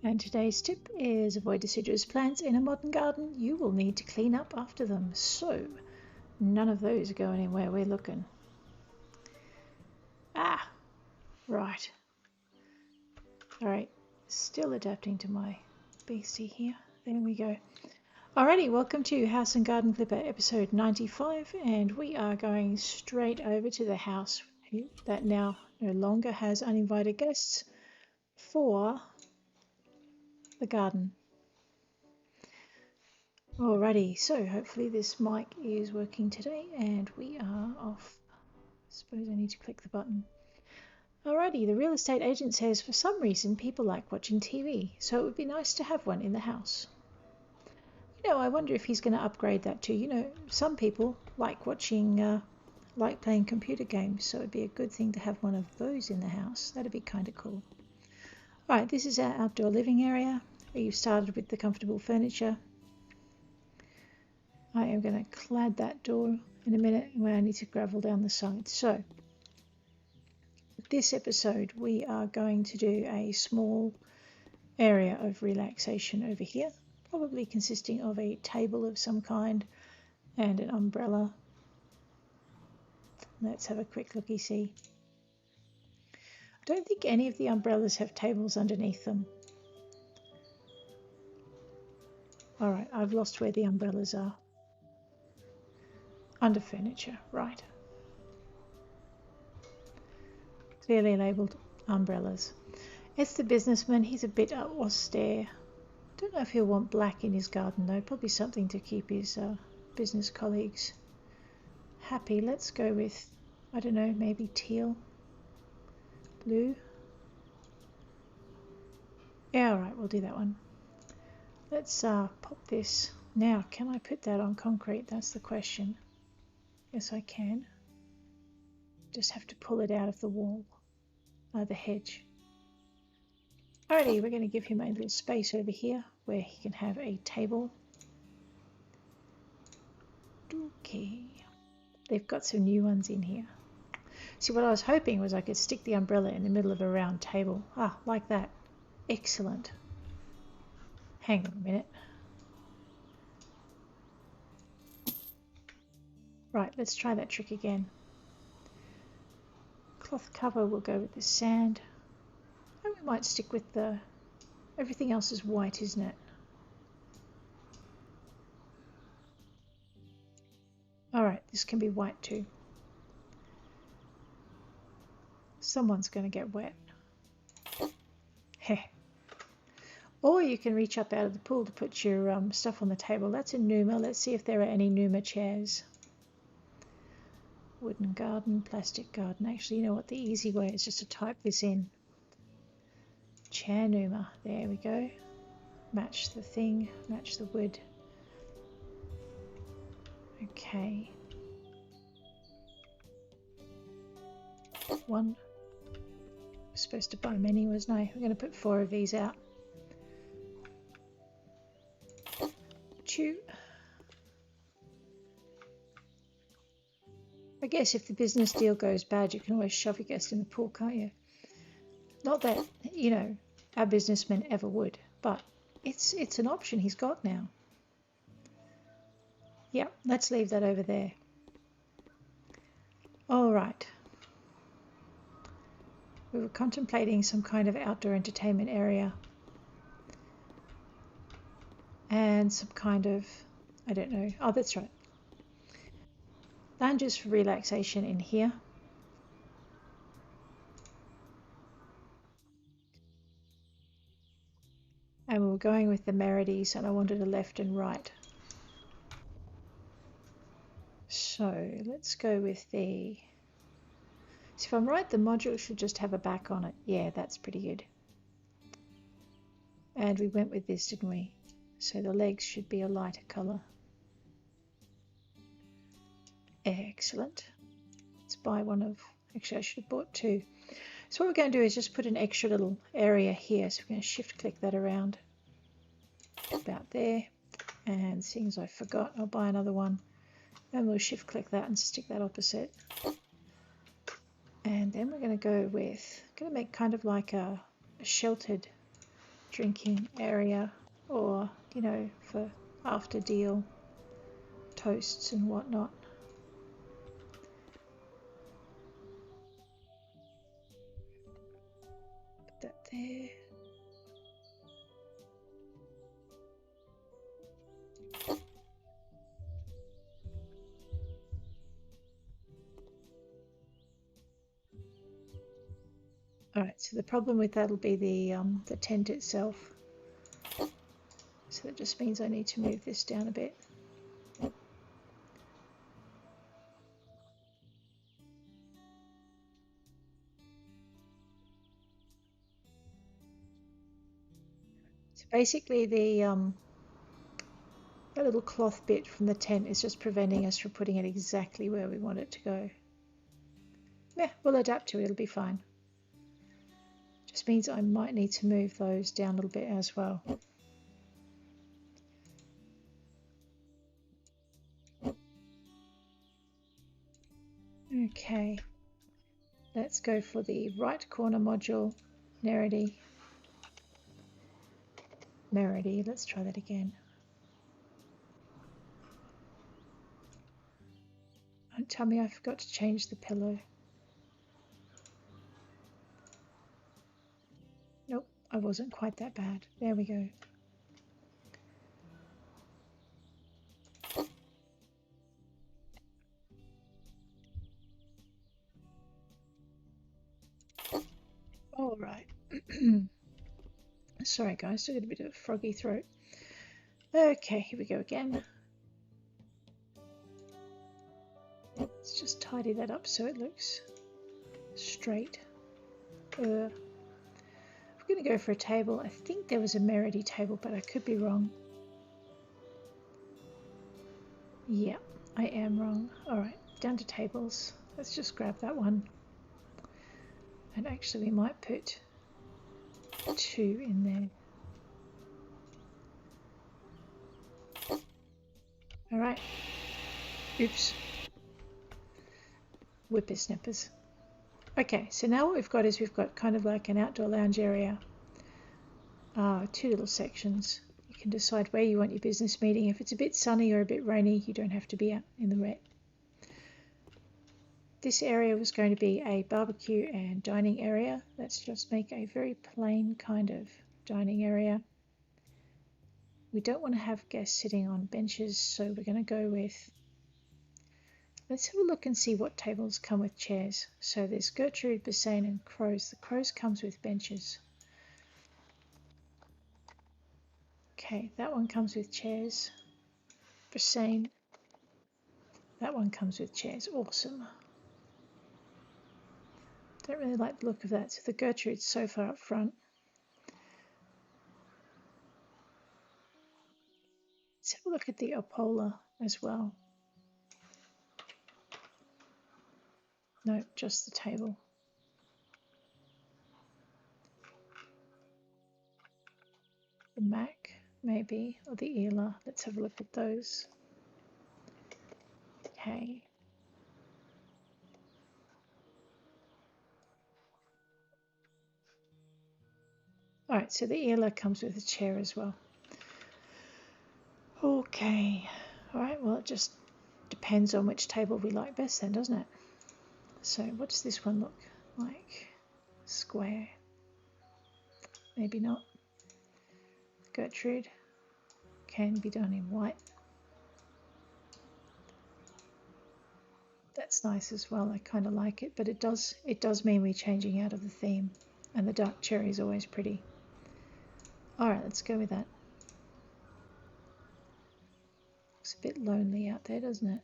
And today's tip is avoid deciduous plants in a modern garden. You will need to clean up after them. So none of those are going anywhere we're looking. Ah, right. All right, still adapting to my beastie here. There we go. Alrighty, welcome to House and Garden Clipper episode 95, and we are going straight over to the house that now no longer has uninvited guests for the garden. Alrighty, so hopefully this mic is working today and we are off. Suppose I need to click the button. Alrighty, the real estate agent says for some reason people like watching TV, so it would be nice to have one in the house. I wonder if he's going to upgrade that too. Some people like watching, like playing computer games, so it'd be a good thing to have one of those in the house. That'd be kind of cool. Alright, this is our outdoor living area. We've started with the comfortable furniture. I am going to clad that door in a minute where I need to gravel down the side. So, this episode we are going to do a small area of relaxation over here, probably consisting of a table of some kind and an umbrella. Let's have a quick looky-see. I don't think any of the umbrellas have tables underneath them. Alright, I've lost where the umbrellas are. Under furniture, right. Clearly labelled umbrellas. It's the businessman, he's a bit austere. Don't know if he'll want black in his garden though, probably something to keep his business colleagues happy. Let's go with, I don't know, maybe teal, blue. Yeah, alright, we'll do that one. Let's pop this. Now, can I put that on concrete? That's the question. Yes, I can. Just have to pull it out of the wall, the hedge. Alrighty, we're going to give him a little space over here where he can have a table. Okay. They've got some new ones in here. See, what I was hoping was I could stick the umbrella in the middle of a round table. Ah, like that. Excellent. Hang on a minute. Right, let's try that trick again. Cloth cover, we'll go with the sand. And we might stick with the... Everything else is white, isn't it? Alright, this can be white too. Someone's going to get wet. Heh. Or you can reach up out of the pool to put your stuff on the table. That's a Numa. Let's see if there are any Numa chairs. Wooden garden, plastic garden. Actually, you know what? The easy way is just to type this in. Chair Numa. There we go. Match the thing. Match the wood. Okay. One. I was supposed to buy many, wasn't I? We're going to put 4 of these out. 2. I guess if the business deal goes bad, you can always shove your guest in the pool, can't you? Not that, our businessman ever would, but it's an option he's got now. Yeah, let's leave that over there. All right. We were contemplating some kind of outdoor entertainment area. And some kind of, I don't know. Oh, that's right. Lounges for relaxation in here. And we were going with the Merides, and I wanted a left and right. So let's go with the... So if I'm right, the module should just have a back on it. Yeah, that's pretty good. And we went with this, didn't we? So the legs should be a lighter colour. Excellent. Let's buy one of... Actually, I should have bought 2. So what we're going to do is just put an extra little area here. So we're going to shift click that around about there. And seeing as I forgot, I'll buy another one. And we'll shift click that and stick that opposite. And then we're going to go with... going to make kind of like a sheltered drinking area, or, you know, for after deal toasts and whatnot. Put that there. Alright, so the problem with that will be the tent itself. So that just means I need to move this down a bit. So basically that little cloth bit from the tent is just preventing us from putting it exactly where we want it to go. Yeah, we'll adapt to it, it'll be fine. Just means I might need to move those down a little bit as well. Okay, let's go for the right corner module, Nerity. Merity, let's try that again. Don't tell me I forgot to change the pillow. Nope, I wasn't quite that bad. There we go. All right. Sorry guys, still got a bit of a froggy throat. Okay, here we go again. Let's just tidy that up so it looks straight. We're going to go for a table. I think there was a Merity table, but I could be wrong. Yeah, I am wrong. Alright, down to tables. Let's just grab that one. And actually we might put 2 in there. Alright. Oops. Whippersnippers. Okay, so now what we've got is we've got kind of like an outdoor lounge area. 2 little sections. You can decide where you want your business meeting. If it's a bit sunny or a bit rainy, you don't have to be out in the wet. This area was going to be a barbecue and dining area. Let's just make a very plain kind of dining area. We don't want to have guests sitting on benches, so we're going to go with... Let's have a look and see what tables come with chairs. So there's Gertrude, Bassane and Crows. The Crows comes with benches. Okay, that one comes with chairs. Bassane. That one comes with chairs. Awesome. Don't really like the look of that. So the Gertrude's sofa up front. Let's have a look at the Opola as well. No, just the table. The Mac, maybe, or the Eela. Let's have a look at those. Okay. Alright, so the Eela comes with a chair as well. Okay. Alright, well it just depends on which table we like best then, doesn't it? So what does this one look like? Square. Maybe not. Gertrude can be done in white. That's nice as well. I kind of like it, but it does mean we're changing out of the theme, and the dark cherry is always pretty. Alright, let's go with that. Looks a bit lonely out there, doesn't it?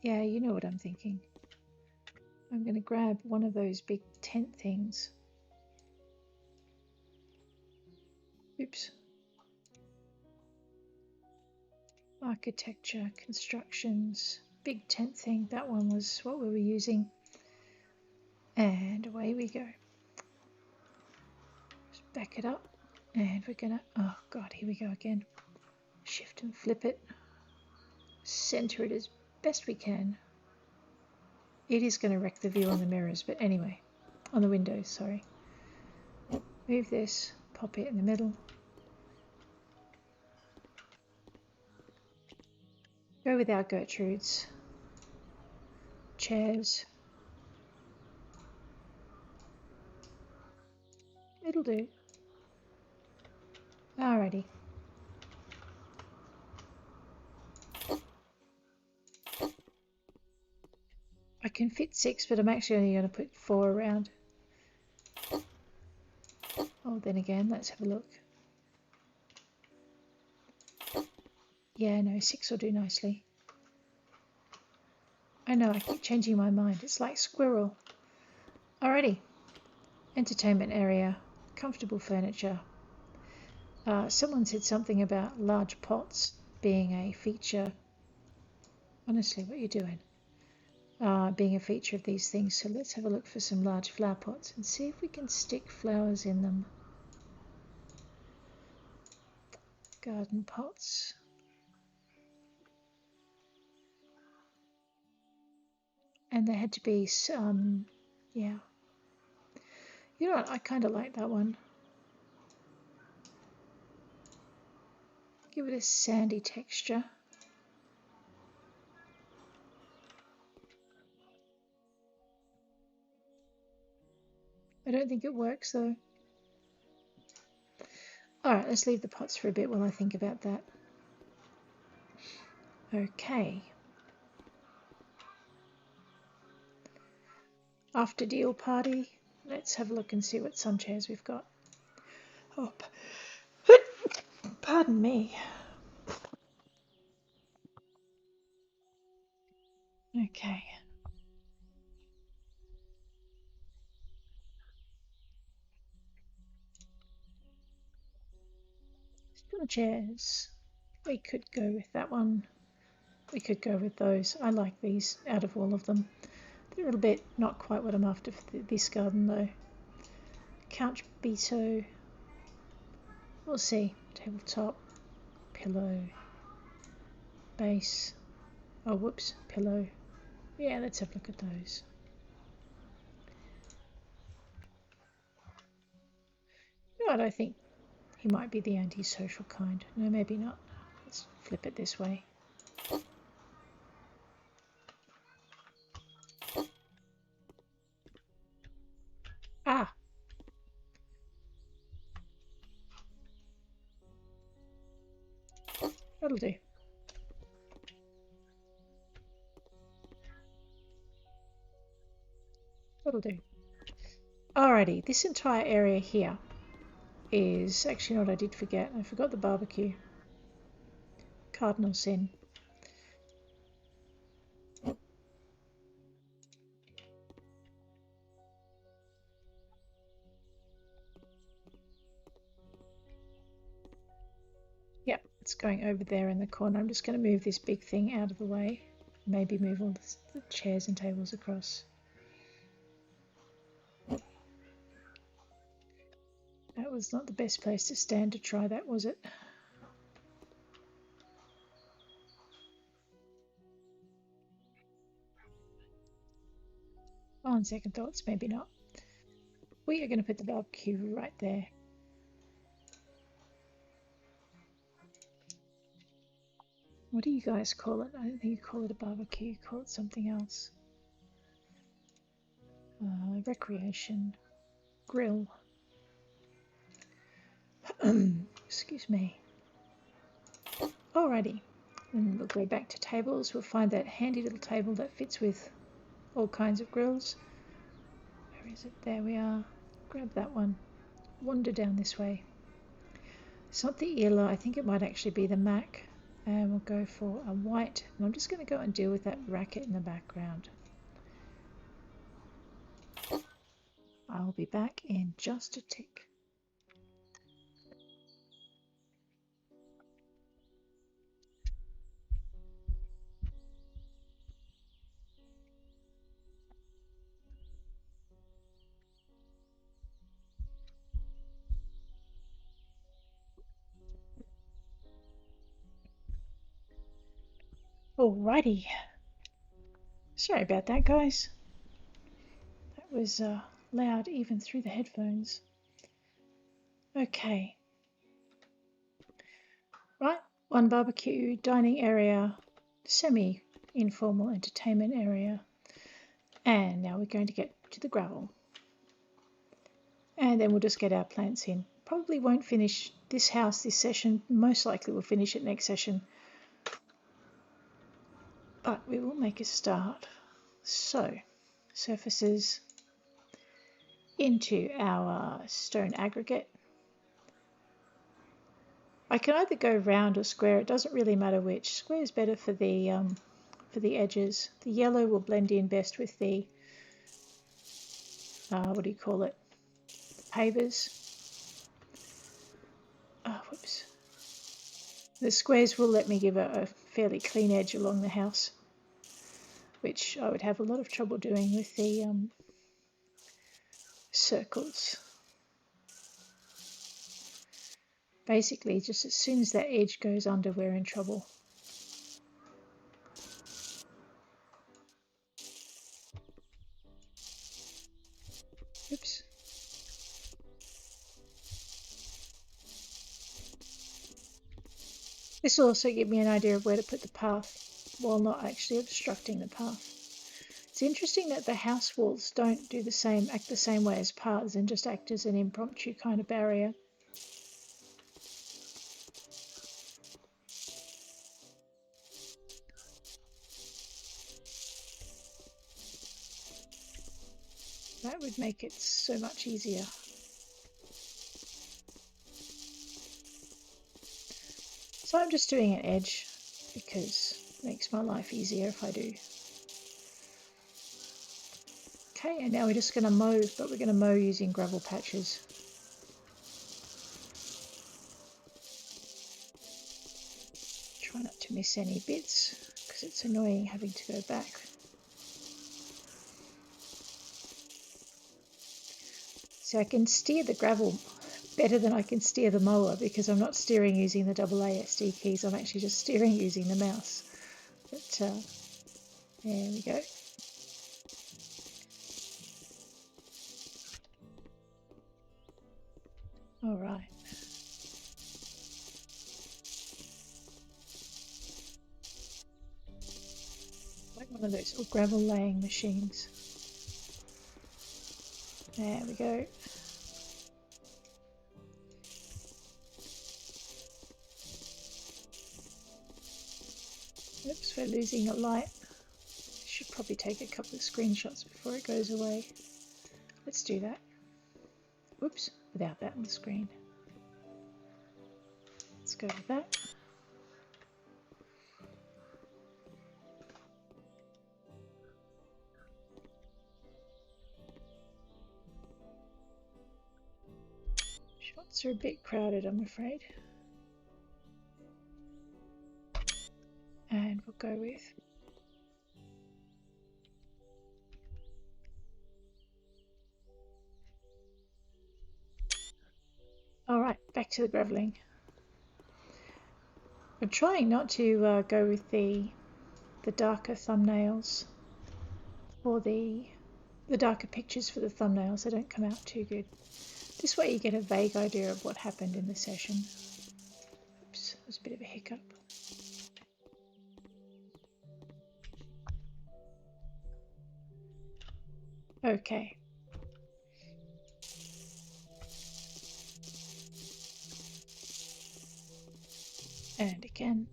Yeah, you know what I'm thinking. I'm going to grab one of those big tent things. Oops. Architecture, constructions, big tent thing. That one was what we were using. And away we go. Just back it up. And we're going to... Oh, God, here we go again. Shift and flip it. Center it as best we can. It is going to wreck the view on the mirrors, but anyway, on the windows, sorry. Move this, pop it in the middle. Go with our Gertrudes. Chairs. It'll do. Alrighty. I can fit 6, but I'm actually only going to put 4 around. Oh, then again, let's have a look. Yeah, no, 6 will do nicely. I know, I keep changing my mind. It's like squirrel. Alrighty. Entertainment area. Comfortable furniture. Someone said something about large pots being a feature. Honestly, what are you doing? Being a feature of these things. So let's have a look for some large flower pots and see if we can stick flowers in them. Garden pots. And there had to be some, yeah. You know what, I kind of like that one. Give it a sandy texture. I don't think it works though. Alright, let's leave the pots for a bit while I think about that. Okay. After deal party. Let's have a look and see what sun chairs we've got. Oh, pardon me. Okay. Still chairs. We could go with that one. We could go with those. I like these out of all of them. They're a little bit not quite what I'm after for this garden though. Couch beto. We'll see. Tabletop. Pillow. Base. Oh, whoops. Pillow. Yeah, let's have a look at those. You know what, I think he might be the antisocial kind. No, maybe not. Let's flip it this way. Ah! That'll do. That'll do. Alrighty, this entire area here is actually what I did forget. I forgot the barbecue. Cardinal sin. Yep, it's going over there in the corner. I'm just going to move this big thing out of the way. Maybe move all the chairs and tables across. That was not the best place to stand to try that, was it? On second thoughts, maybe not. We are going to put the barbecue right there. What do you guys call it? I don't think you call it a barbecue, you call it something else. Recreation. Grill. Excuse me. Alrighty. And we'll go back to tables. We'll find that handy little table that fits with all kinds of grills. Where is it? There we are. Grab that one. Wander down this way. It's not the Ela. I think it might actually be the Mac. And we'll go for a white. And I'm just going to go and deal with that racket in the background. I'll be back in just a tick. Alrighty. Sorry about that, guys. was loud even through the headphones. Okay. Right, one barbecue dining area, semi-informal entertainment area. And now we're going to get to the gravel. And then we'll just get our plants in. Probably won't finish this house this session. Most likely we'll finish it next session. But we will make a start. So, surfaces into our stone aggregate. I can either go round or square. It doesn't really matter which. Square is better for the edges. The yellow will blend in best with the what do you call it? Pavers. Whoops. The squares will let me give a fairly clean edge along the house, which I would have a lot of trouble doing with the circles. Basically, just as soon as that edge goes under, we're in trouble. Oops. This will also give me an idea of where to put the path while not actually obstructing the path. It's interesting that the house walls don't act the same way as paths and just act as an impromptu kind of barrier. That would make it so much easier. So I'm just doing an edge because it makes my life easier if I do. Okay, and now we're just going to mow, but we're going to mow using gravel patches. Try not to miss any bits because it's annoying having to go back. So I can steer the gravel better than I can steer the mower because I'm not steering using the AASD keys, I'm actually just steering using the mouse. But there we go. All right. Like one of those little gravel laying machines. There we go. Oops, we're losing a light. Should probably take a couple of screenshots before it goes away. Let's do that. Whoops, without that on the screen. Let's go with that. Shots are a bit crowded, I'm afraid. And we'll go with alright, back to the gravelling. I'm trying not to go with the darker thumbnails or the darker pictures for the thumbnails. They don't come out too good. This way you get a vague idea of what happened in the session. Oops, that was a bit of a hiccup. Okay. And again.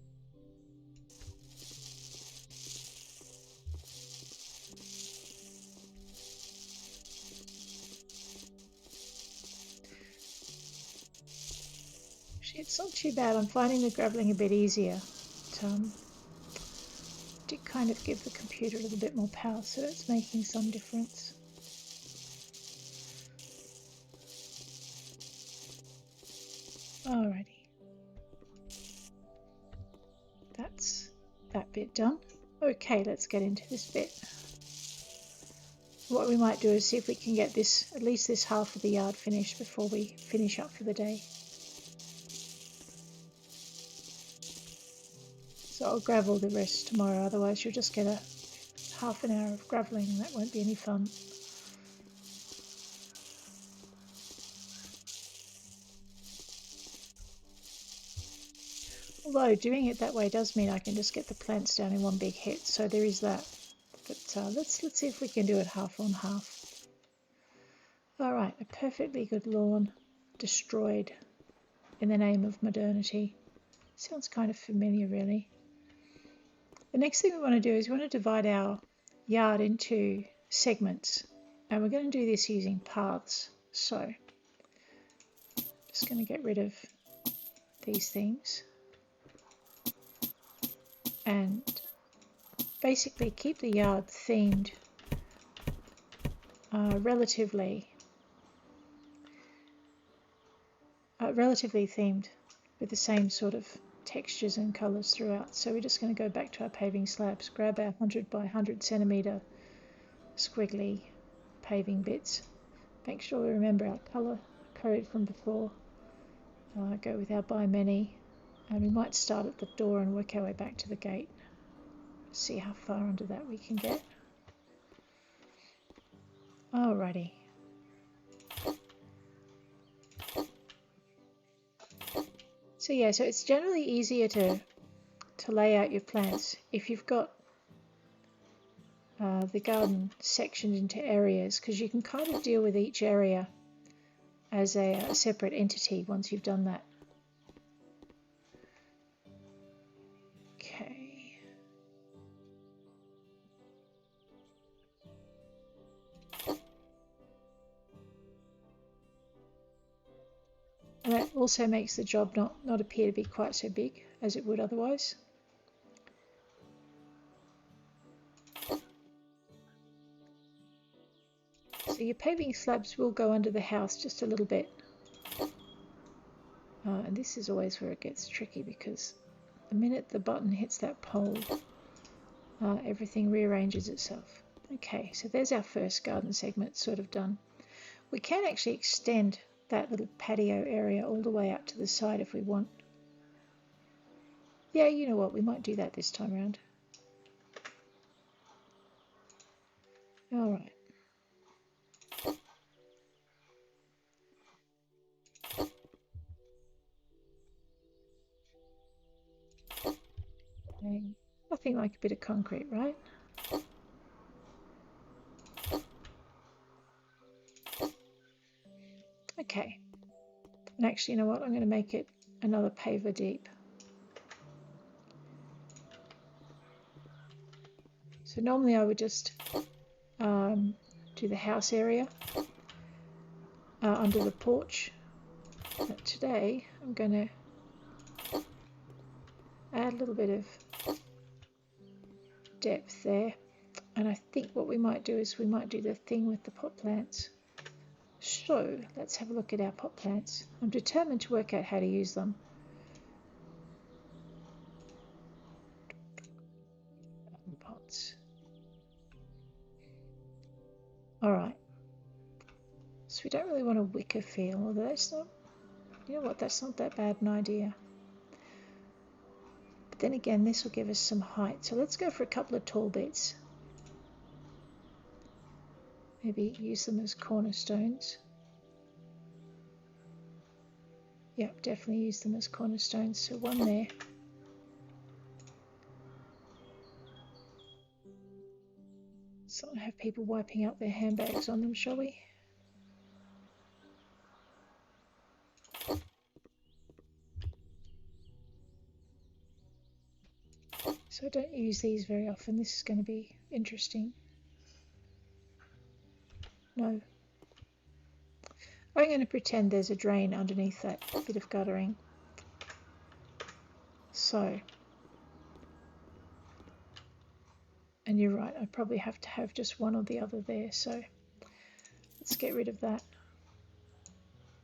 Actually, it's not too bad. I'm finding the gravelling a bit easier. But, did kind of give the computer a little bit more power, so it's making some difference. Alrighty. That's that bit done. Okay, let's get into this bit. What we might do is see if we can get this, at least this half of the yard finished before we finish up for the day. So I'll gravel the rest tomorrow, otherwise you'll just get a half an hour of gravelling and that won't be any fun. Although doing it that way does mean I can just get the plants down in one big hit, so there is that. But let's see if we can do it half on half. Alright, a perfectly good lawn destroyed in the name of modernity. Sounds kind of familiar, really. The next thing we want to do is we want to divide our yard into segments, and we're going to do this using paths. So just going to get rid of these things and basically keep the yard themed relatively themed with the same sort of textures and colours throughout. So we're just going to go back to our paving slabs, grab our 100 by 100 centimetre squiggly paving bits. Make sure we remember our colour code from before. Go with our by many, and we might start at the door and work our way back to the gate. See how far under that we can get. Alrighty. So yeah, so it's generally easier to lay out your plants if you've got the garden sectioned into areas, because you can kind of deal with each area as a separate entity once you've done that. Okay. And that also makes the job not appear to be quite so big as it would otherwise. So your paving slabs will go under the house just a little bit. And this is always where it gets tricky, because the minute the button hits that pole, everything rearranges itself. Okay, so there's our first garden segment sort of done. We can actually extend that little patio area all the way up to the side if we want. Yeah, you know what, we might do that this time around. Alright. Nothing like a bit of concrete, right? Okay. And actually, you know what? I'm going to make it another paver deep. So normally I would just do the house area under the porch. But today I'm going to add a little bit of depth there. And I think what we might do is we might do the thing with the pot plants. So let's have a look at our pot plants. I'm determined to work out how to use them. Pots. Alright. So we don't really want a wicker feel, although that's not, you know what, that's not that bad an idea. But then again, this will give us some height. So let's go for a couple of tall bits. Maybe use them as cornerstones. Yep, definitely use them as cornerstones. So one there. Let's not have people wiping out their handbags on them, shall we? So I don't use these very often. This is going to be interesting. No. I'm going to pretend there's a drain underneath that bit of guttering. So, and you're right, I probably have to have just one or the other there. So let's get rid of that.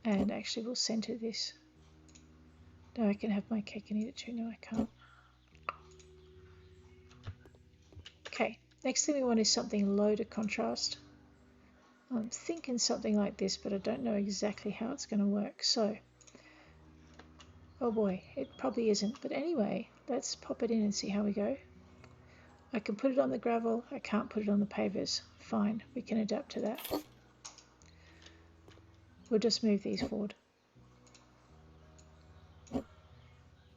And actually we'll center this. No, I can have my cake and eat it too. No, I can't. Okay, next thing we want is something low to contrast. I'm thinking something like this, but I don't know exactly how it's going to work. So, oh boy, it probably isn't. But anyway, let's pop it in and see how we go. I can put it on the gravel. I can't put it on the pavers. Fine, we can adapt to that. We'll just move these forward.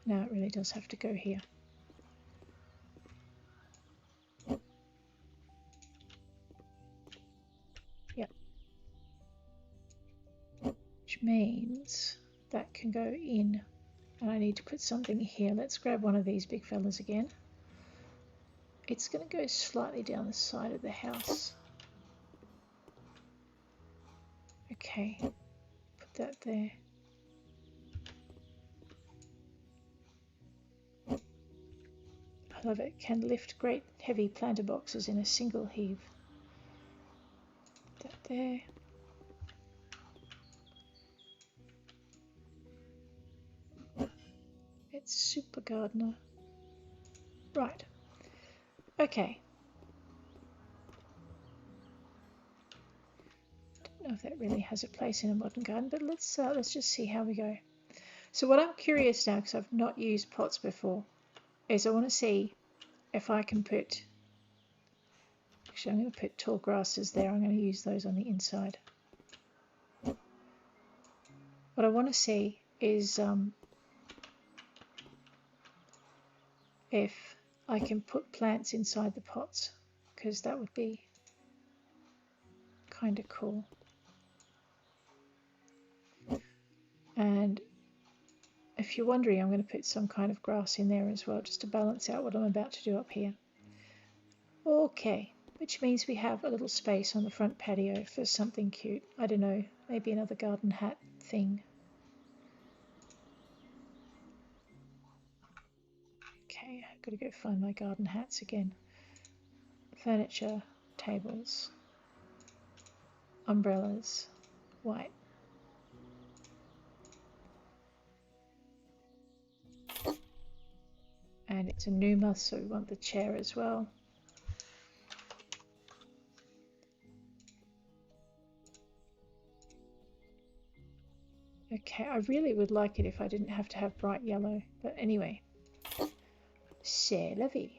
Now it really does have to go here. Yep. Which means that can go in. And I need to put something here. Let's grab one of these big fellas again. It's going to go slightly down the side of the house. Okay, put that there. I love it. Can lift great heavy planter boxes in a single heave. Put that there. It's super gardener. Right. Okay. Don't know if that really has a place in a modern garden, but let's just see how we go. So what I'm curious now, because I've not used pots before, is I want to see if I can put. Actually, I'm going to put tall grasses there. I'm going to use those on the inside. What I want to see is if I can put plants inside the pots, because that would be kind of cool. And if you're wondering, I'm going to put some kind of grass in there as well, just to balance out what I'm about to do up here. Okay, which means we have a little space on the front patio for something cute. I don't know, maybe another garden hat thing. Okay, I've got to go find my garden hats again. Furniture, tables, umbrellas, white. And it's a Numa, so we want the chair as well. Okay, I really would like it if I didn't have to have bright yellow, but anyway. C'est la vie.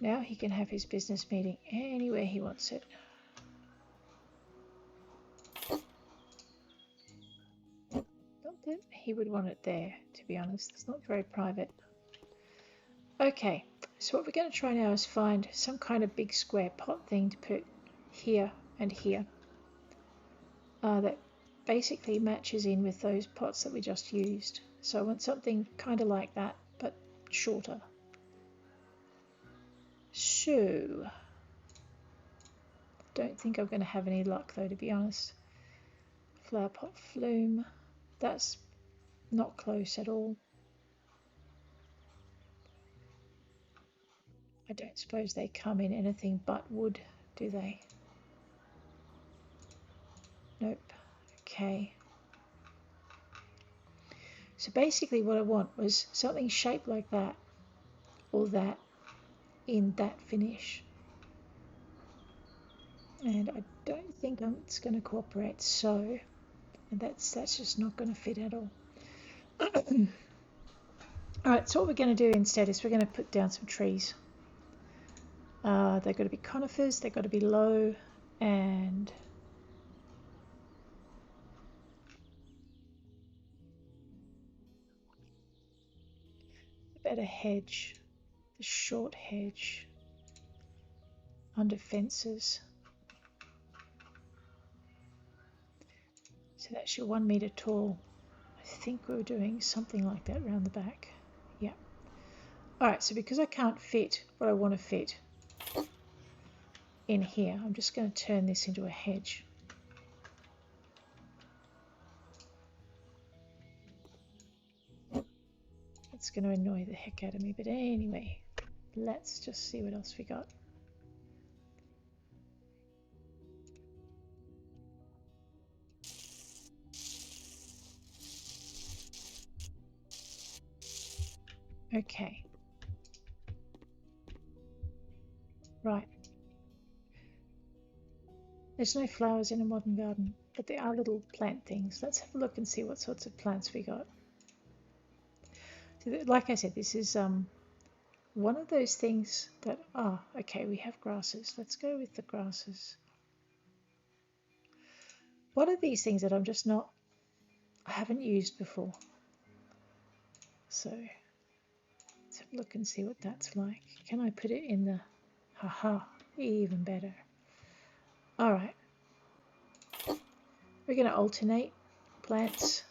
Now he can have his business meeting anywhere he wants it. Not that he would want it there, to be honest. It's not very private. Okay, so what we're going to try now is find some kind of big square pot thing to put here and here. That basically matches in with those pots that we just used. So I want something kind of like that, but shorter. So, don't think I'm going to have any luck though, to be honest. Flower pot flume, that's not close at all. I don't suppose they come in anything but wood, do they? Nope. Okay. So basically what I want was something shaped like that, or that, in that finish. And I don't think it's going to cooperate, so that's just not going to fit at all. Alright, so what we're going to do instead is we're going to put down some trees. They've got to be conifers, they've got to be low, and a better hedge, the short hedge, under fences. So that's your 1 meter tall. I think we were doing something like that around the back. Yeah. Alright, so because I can't fit what I want to fit in here, I'm just going to turn this into a hedge. It's going to annoy the heck out of me, but anyway, let's just see what else we got. Okay. Right. There's no flowers in a modern garden, but there are little plant things. Let's have a look and see what sorts of plants we got. So like I said, this is one of those things that, okay, we have grasses. Let's go with the grasses. What are these things that I haven't used before? So let's have a look and see what that's like. Can I put it in the, haha, even better. All right. We're going to alternate plants.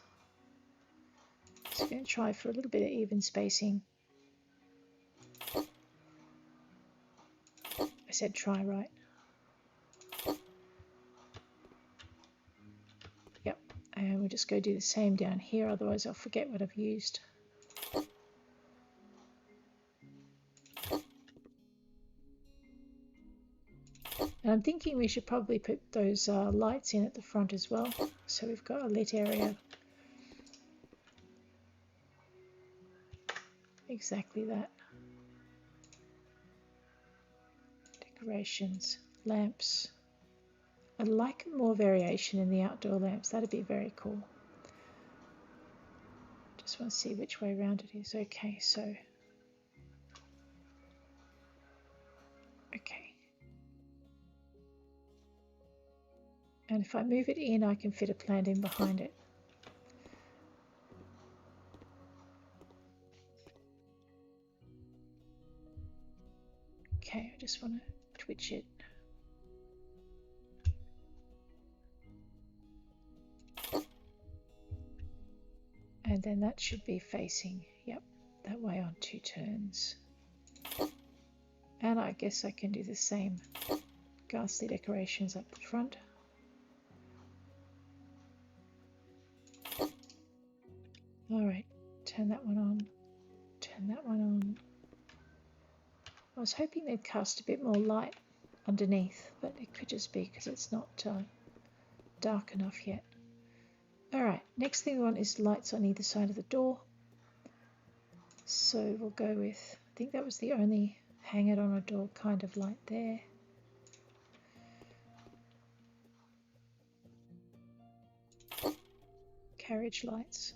So we're going to try for a little bit of even spacing. I said try, right? Yep. And we'll just go do the same down here, otherwise I'll forget what I've used. And I'm thinking we should probably put those lights in at the front as well. So we've got a lit area. Exactly that. Decorations, lamps. I'd like more variation in the outdoor lamps. That'd be very cool. Just want to see which way around it is. Okay, so. Okay. And if I move it in, I can fit a plant in behind it. Okay, I just want to twitch it. And then that should be facing, yep, that way on 2 turns. And I guess I can do the same ghastly decorations up the front. Alright, turn that one on, turn that one on. I was hoping they'd cast a bit more light underneath, but it could just be because it's not dark enough yet. Alright, next thing we want is lights on either side of the door. So we'll go with, I think that was the only hang it on a door kind of light there. Carriage lights.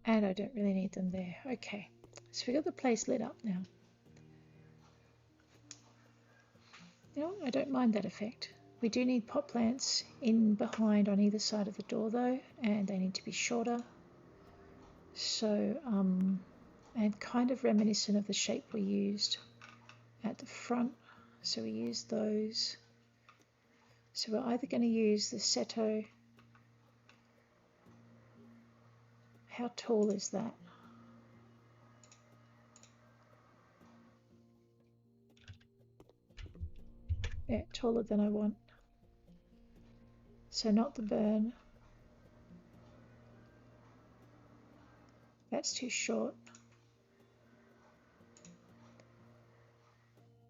And I don't really need them there. Okay, so we got the place lit up now. You know, I don't mind that effect. We do need pot plants in behind on either side of the door though, and they need to be shorter. So, and kind of reminiscent of the shape we used at the front. So we used those. So we're either going to use the Seto. How tall is that? Yeah, taller than I want. So not the burn. That's too short.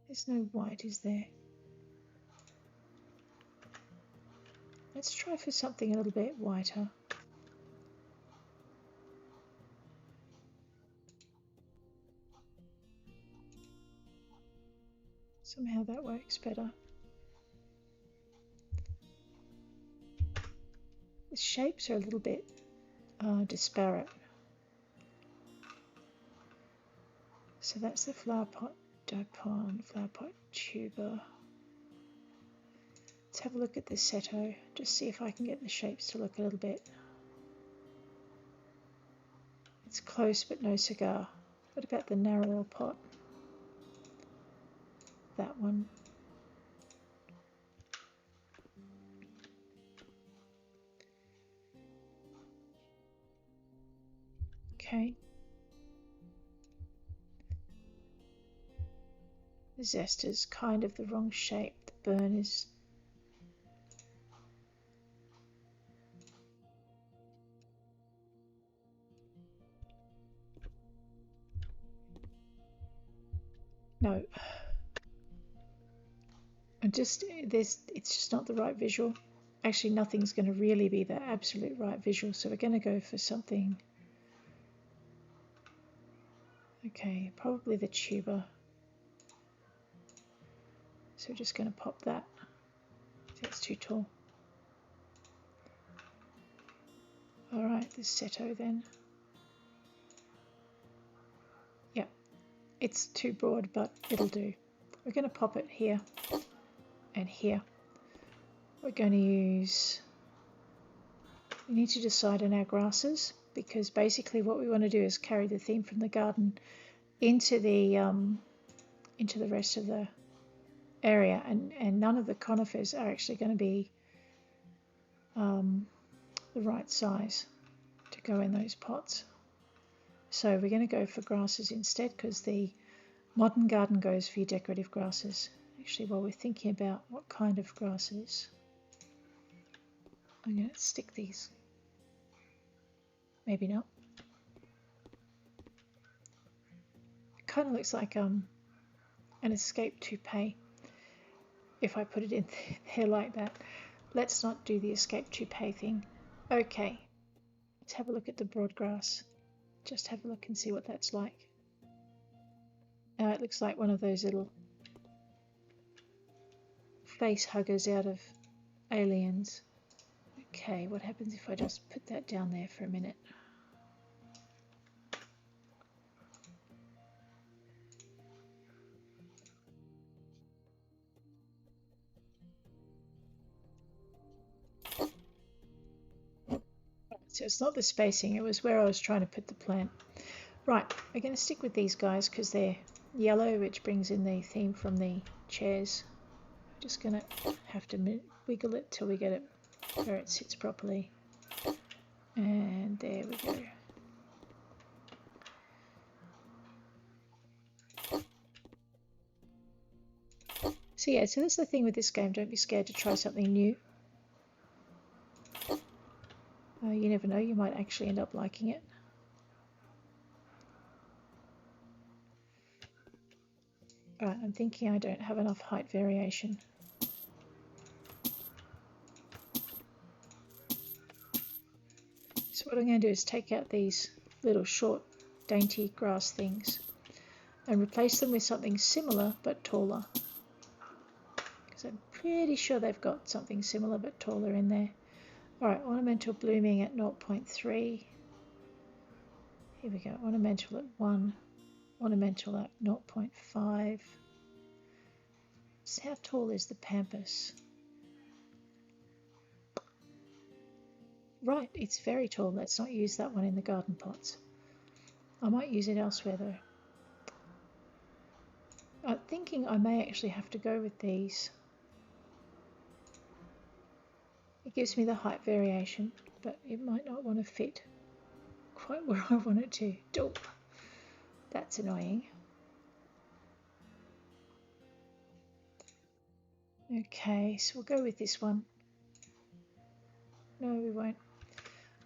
There's no white, is there? Let's try for something a little bit whiter. Somehow that works better. The shapes are a little bit disparate. So that's the flower pot dopon, flower pot tuber. Let's have a look at the Seto, just see if I can get the shapes to look a little bit. It's close but no cigar. What about the narrower pot? That one. Okay. The zest is kind of the wrong shape. The burn is... No. It's just not the right visual. Actually, nothing's going to really be the absolute right visual, so we're going to go for something... Okay, probably the tuber. So we're just going to pop that. That's too tall. Alright, the Seto then. Yep, It's too broad, but it'll do. We're going to pop it here and here. We're going to use... We need to decide on our grasses, because basically what we want to do is carry the theme from the garden into the rest of the area, and none of the conifers are actually going to be the right size to go in those pots. So we're going to go for grasses instead, because the modern garden goes for your decorative grasses. Actually, while we're thinking about what kind of grasses, I'm going to stick these. Maybe not. It kind of looks like an escape toupee if I put it in there like that. Let's not do the escape toupee thing. Okay, let's have a look at the broad grass. Just have a look and see what that's like. It looks like one of those little face huggers out of Aliens. Okay, what happens if I just put that down there for a minute? So it's not the spacing, it was where I was trying to put the plant. Right, we're going to stick with these guys because they're yellow, which brings in the theme from the chairs. Just going to have to wiggle it till we get it where it sits properly. And there we go. So yeah, so that's the thing with this game. Don't be scared to try something new. You never know, you might actually end up liking it. Right, I'm thinking I don't have enough height variation. So what I'm going to do is take out these little short, dainty grass things and replace them with something similar but taller. Because I'm pretty sure they've got something similar but taller in there. Alright, ornamental blooming at 0.3. Here we go, ornamental at 1. Ornamental at 0.5. So how tall is the Pampas? Right, it's very tall. Let's not use that one in the garden pots. I might use it elsewhere though. I'm thinking I may actually have to go with these. It gives me the height variation, but it might not want to fit quite where I want it to. Oh, that's annoying. Okay, so we'll go with this one. No, we won't.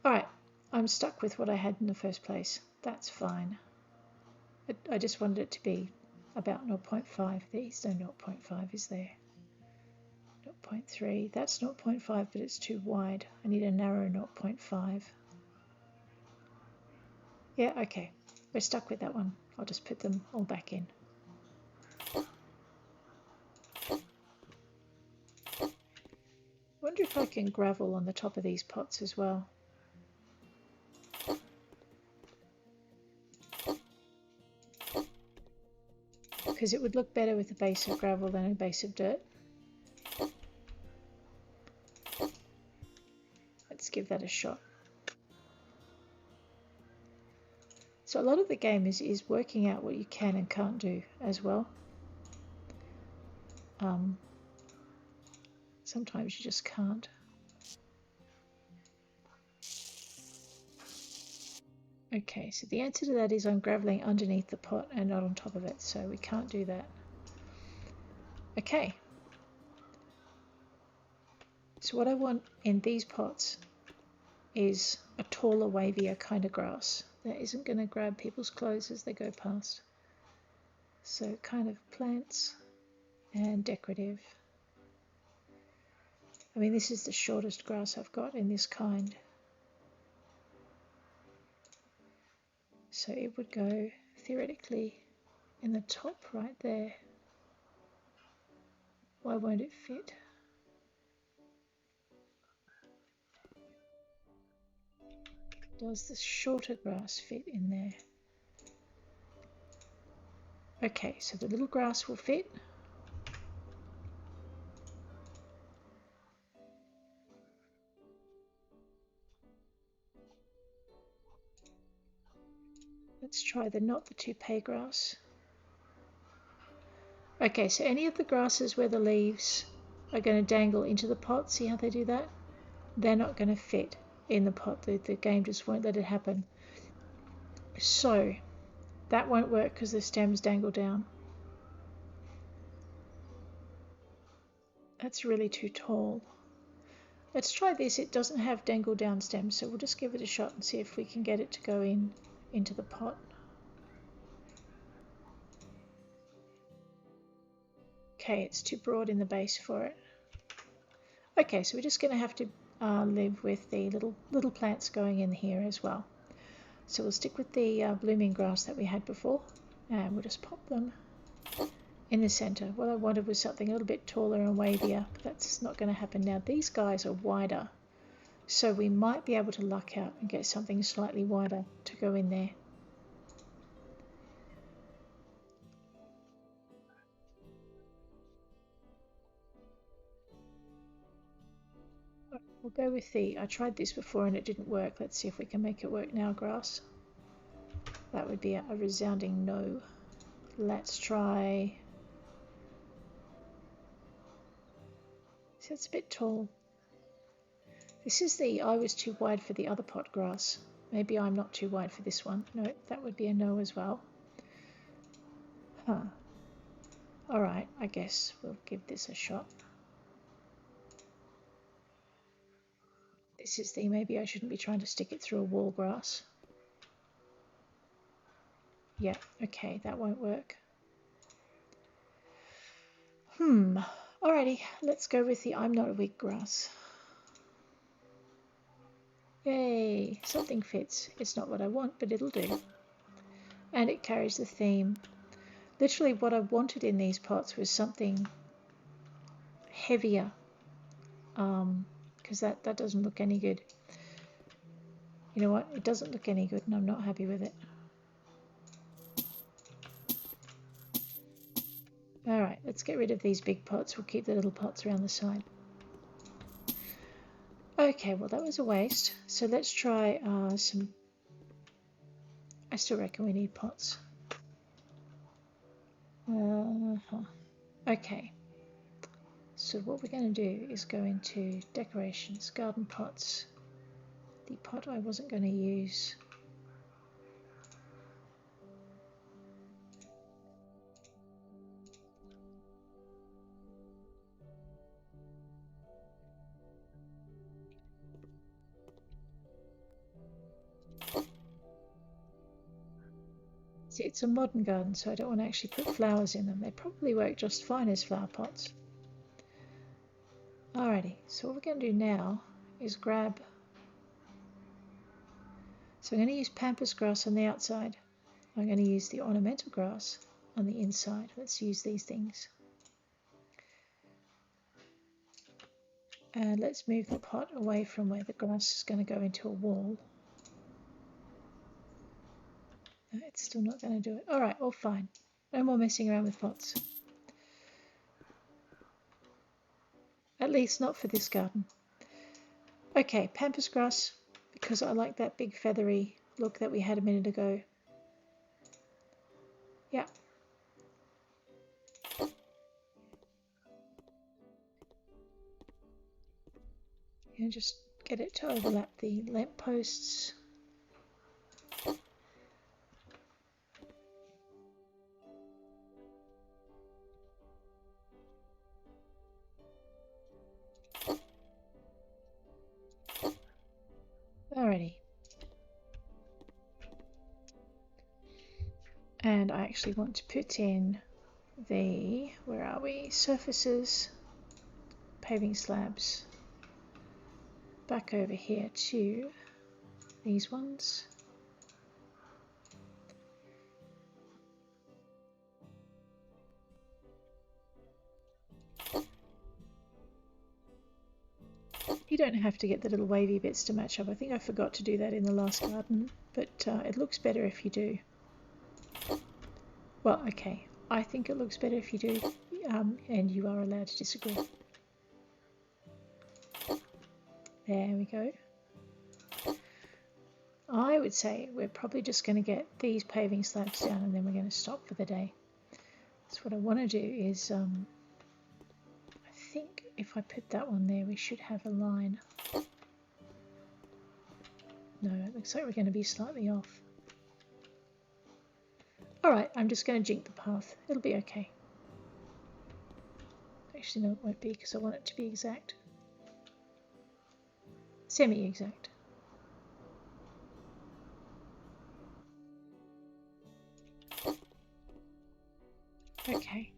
Alright, I'm stuck with what I had in the first place. That's fine. I just wanted it to be about 0.5. There's no 0.5, is there? 0.3. That's 0.5, but it's too wide. I need a narrow 0.5. Yeah, okay. We're stuck with that one. I'll just put them all back in. I wonder if I can gravel on the top of these pots as well. Because it would look better with a base of gravel than a base of dirt. Let's give that a shot. So a lot of the game is working out what you can and can't do as well. Sometimes you just can't. Okay, so the answer to that is I'm graveling underneath the pot and not on top of it, so we can't do that. Okay. So what I want in these pots is a taller, wavier kind of grass that isn't going to grab people's clothes as they go past. So kind of plants and decorative. I mean, this is the shortest grass I've got in this kind. So it would go theoretically in the top right there. Why won't it fit? Does the shorter grass fit in there? Okay, so the little grass will fit. Let's try not the toupee grass. Okay, so any of the grasses where the leaves are going to dangle into the pot, see how they do that? They're not going to fit in the pot. The game just won't let it happen. So that won't work because the stems dangle down. That's really too tall. Let's try this. It doesn't have dangle down stems, so we'll just give it a shot and see if we can get it to go into the pot. Okay, it's too broad in the base for it. Okay, so we're just going to have to live with the little plants going in here as well. So we'll stick with the blooming grass that we had before, and we'll just pop them in the center. What I wanted was something a little bit taller and wavier, but that's not going to happen now. These guys are wider, so we might be able to luck out and get something slightly wider to go in there. We'll go with I tried this before and it didn't work. Let's see if we can make it work now, grass. That would be a resounding no. Let's try. See, it's a bit tall. This is I was too wide for the other pot grass. Maybe I'm not too wide for this one. No, that would be a no as well. Huh. Alright, I guess we'll give this a shot. This is maybe I shouldn't be trying to stick it through a wall grass. Yeah, okay, that won't work. Alrighty, let's go with I'm not a weak grass. Yay, something fits. It's not what I want, but it'll do. And it carries the theme. Literally what I wanted in these pots was something heavier, because that doesn't look any good. You know what? It doesn't look any good and I'm not happy with it. Alright, let's get rid of these big pots. We'll keep the little pots around the side. Okay, well that was a waste. So let's try some... I still reckon we need pots. Okay. So what we're going to do is go into decorations, garden pots. The pot I wasn't going to use. See, it's a modern garden, so I don't want to actually put flowers in them. They probably work just fine as flower pots. Alrighty, so what we're going to do now is grab... So I'm going to use Pampas Grass on the outside. I'm going to use the ornamental grass on the inside. Let's use these things. And let's move the pot away from where the grass is going to go into a wall. No, it's still not going to do it. Alright, all fine. No more messing around with pots. At least not for this garden. Okay, Pampas Grass, because I like that big feathery look that we had a minute ago. Yeah. And just get it to overlap the lamp posts. Alrighty. And I actually want to put in the, where are we, surfaces, paving slabs, back over here to these ones. You don't have to get the little wavy bits to match up. I think I forgot to do that in the last garden, but it looks better if you do. Well, okay. I think it looks better if you do, and you are allowed to disagree. There we go. I would say we're probably just going to get these paving slabs down and then we're going to stop for the day. So what I want to do is, I think if I put that one there, we should have a line. No, it looks like we're going to be slightly off. Alright, I'm just going to jink the path. It'll be okay. Actually, no, it won't be because I want it to be exact. Semi-exact. Okay.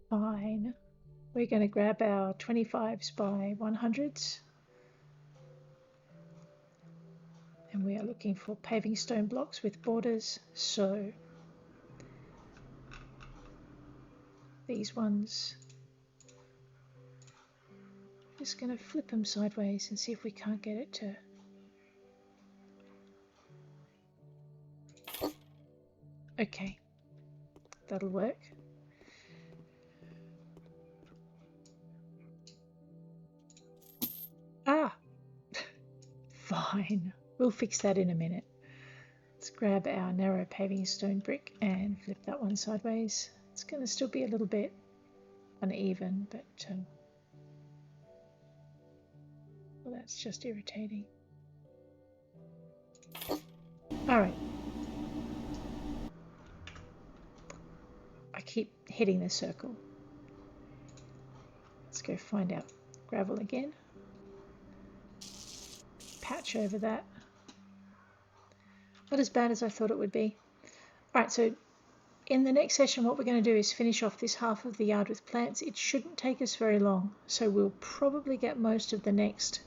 Fine. We're going to grab our 25s by 100s. And we are looking for paving stone blocks with borders. So these ones, just going to flip them sideways and see if we can't get it to. Okay, that'll work. Ah, fine. We'll fix that in a minute. Let's grab our narrow paving stone brick and flip that one sideways. It's going to still be a little bit uneven, but well, that's just irritating. Alright. I keep hitting the circle. Let's go find out gravel again. Patch over that. Not as bad as I thought it would be. Alright, so in the next session what we're going to do is finish off this half of the yard with plants. It shouldn't take us very long, so we'll probably get most of the next,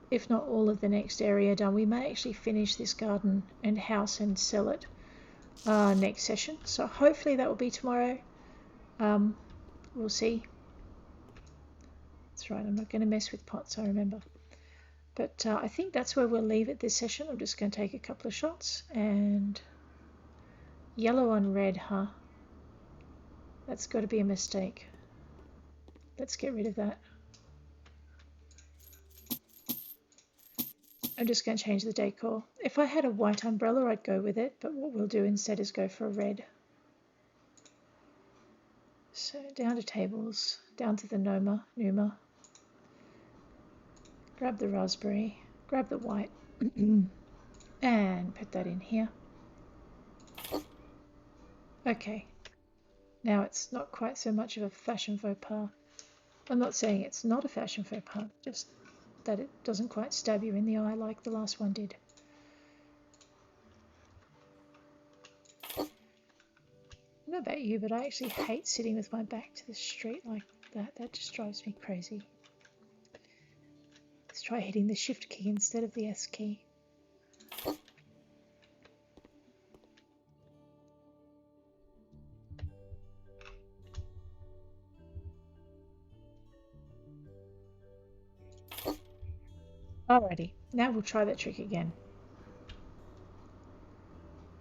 if not all of the next area done. We may actually finish this garden and house and sell it next session, so hopefully that will be tomorrow. We'll see. That's right, I'm not going to mess with pots, I remember. But I think that's where we'll leave it this session. I'm just going to take a couple of shots. And yellow on red, huh? That's got to be a mistake. Let's get rid of that. I'm just going to change the decor. If I had a white umbrella, I'd go with it, but what we'll do instead is go for a red. So down to tables, down to the Numa. Grab the raspberry, grab the white, and put that in here. Okay, now it's not quite so much of a fashion faux pas. I'm not saying it's not a fashion faux pas, just that it doesn't quite stab you in the eye like the last one did. I don't know about you, but I actually hate sitting with my back to the street like that. That just drives me crazy. Let's try hitting the shift key instead of the S key. Alrighty, now we'll try that trick again.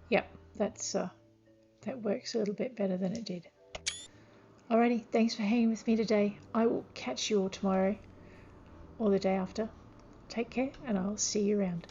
Yep, that works a little bit better than it did. Alrighty, thanks for hanging with me today. I will catch you all tomorrow or the day after. Take care, and I'll see you around.